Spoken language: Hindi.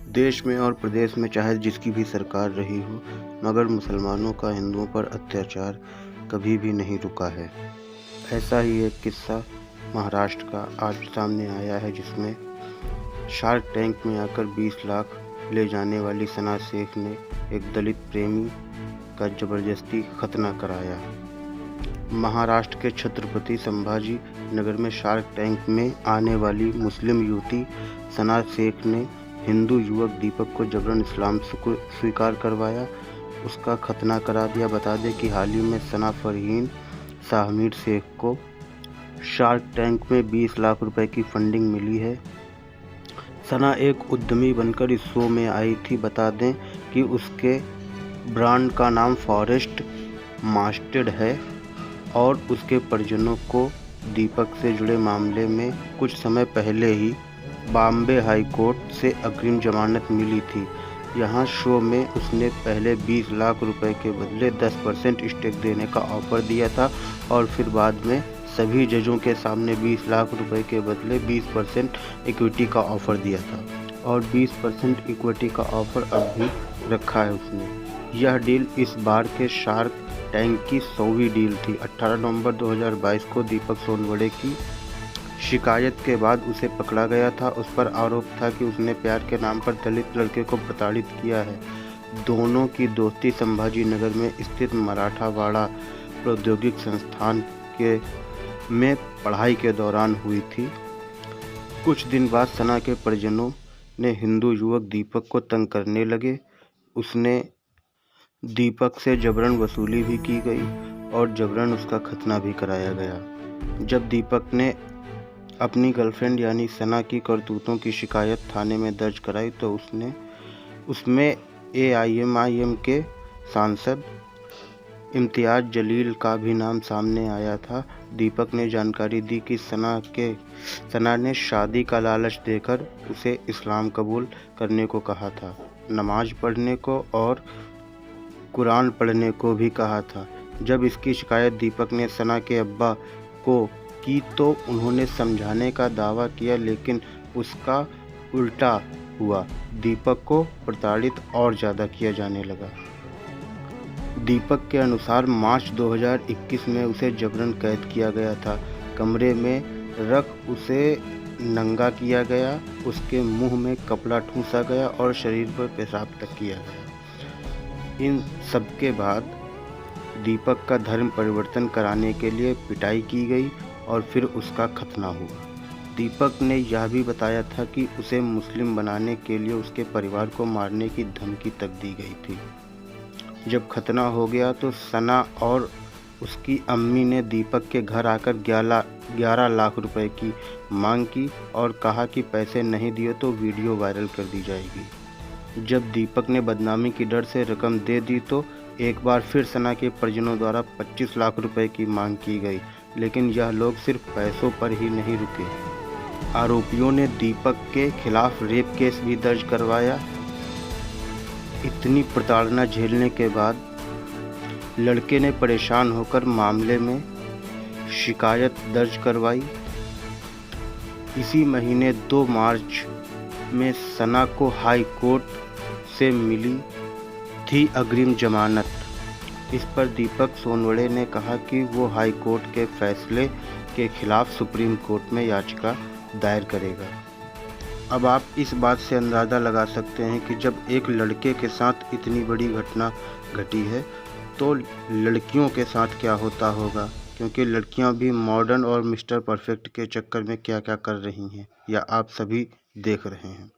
देश में और प्रदेश में चाहे जिसकी भी सरकार रही हो, मगर मुसलमानों का हिंदुओं पर अत्याचार कभी भी नहीं रुका है। ऐसा ही एक किस्सा महाराष्ट्र का आज सामने आया है, जिसमें शार्क टैंक में आकर 20 लाख ले जाने वाली सना शेख ने एक दलित प्रेमी का जबरदस्ती खतना कराया। महाराष्ट्र के छत्रपति संभाजी नगर में शार्क टैंक में आने वाली मुस्लिम युवती सना शेख ने हिंदू युवक दीपक को जबरन इस्लाम स्वीकार करवाया, उसका खतना करा दिया। बता दें कि हाल ही में सना फरहीन शाहमीर शेख को शार्क टैंक में 20 लाख रुपए की फंडिंग मिली है। सना एक उद्यमी बनकर इस शो में आई थी। बता दें कि उसके ब्रांड का नाम फॉरेस्ट मास्टेड है और उसके परिजनों को दीपक से जुड़े मामले में कुछ समय पहले ही बॉम्बे हाई कोर्ट से अग्रिम जमानत मिली थी। यहाँ शो में उसने पहले 20 लाख रुपए के बदले 10% स्टेक देने का ऑफर दिया था और फिर बाद में सभी जजों के सामने 20 लाख रुपए के बदले 20% इक्विटी का ऑफर दिया था और 20% इक्विटी का ऑफर अब भी रखा है उसने। यह डील इस बार के शार्क टैंक की 100वीं डील थी। 18 नवंबर 2022 को दीपक सोनवड़े की शिकायत के बाद उसे पकड़ा गया था। उस पर आरोप था कि उसने प्यार के नाम पर दलित लड़के को प्रताड़ित किया है। दोनों की दोस्ती संभाजी नगर में स्थित मराठावाड़ा प्रौद्योगिक संस्थान में पढ़ाई के दौरान हुई थी। कुछ दिन बाद सना के परिजनों ने हिंदू युवक दीपक को तंग करने लगे। उसने दीपक से जबरन वसूली भी की गई और जबरन उसका खतना भी कराया गया। जब दीपक ने अपनी गर्लफ्रेंड यानी सना की करतूतों की शिकायत थाने में दर्ज कराई तो उसमें AIMIM के सांसद इम्तियाज जलील का भी नाम सामने आया था। दीपक ने जानकारी दी कि सना ने शादी का लालच देकर उसे इस्लाम कबूल करने को कहा था, नमाज पढ़ने को और कुरान पढ़ने को भी कहा था। जब इसकी शिकायत दीपक ने सना के अब्बा को की तो उन्होंने समझाने का दावा किया, लेकिन उसका उल्टा हुआ। दीपक को प्रताड़ित और ज़्यादा किया जाने लगा। दीपक के अनुसार मार्च 2021 में उसे जबरन कैद किया गया था। कमरे में रख उसे नंगा किया गया, उसके मुंह में कपड़ा ठूंसा गया और शरीर पर पेशाब तक किया गया। इन सब के बाद दीपक का धर्म परिवर्तन कराने के लिए पिटाई की गई और फिर उसका खतना हुआ। दीपक ने यह भी बताया था कि उसे मुस्लिम बनाने के लिए उसके परिवार को मारने की धमकी तक दी गई थी। जब खतना हो गया तो सना और उसकी अम्मी ने दीपक के घर आकर 11 लाख रुपए की मांग की और कहा कि पैसे नहीं दिए तो वीडियो वायरल कर दी जाएगी। जब दीपक ने बदनामी की डर से रकम दे दी तो एक बार फिर सना के परिजनों द्वारा 25 लाख रुपए की मांग की गई, लेकिन यह लोग सिर्फ पैसों पर ही नहीं रुके। आरोपियों ने दीपक के खिलाफ रेप केस भी दर्ज करवाया। इतनी प्रताड़ना झेलने के बाद लड़के ने परेशान होकर मामले में शिकायत दर्ज करवाई। इसी महीने 2 मार्च में सना को हाई कोर्ट से मिली थी अग्रिम जमानत। इस पर दीपक सोनवड़े ने कहा कि वो हाई कोर्ट के फैसले के खिलाफ सुप्रीम कोर्ट में याचिका दायर करेगा। अब आप इस बात से अंदाज़ा लगा सकते हैं कि जब एक लड़के के साथ इतनी बड़ी घटना घटी है तो लड़कियों के साथ क्या होता होगा, क्योंकि लड़कियां भी मॉडर्न और मिस्टर परफेक्ट के चक्कर में क्या क्या कर रही हैं, या आप सभी देख रहे हैं।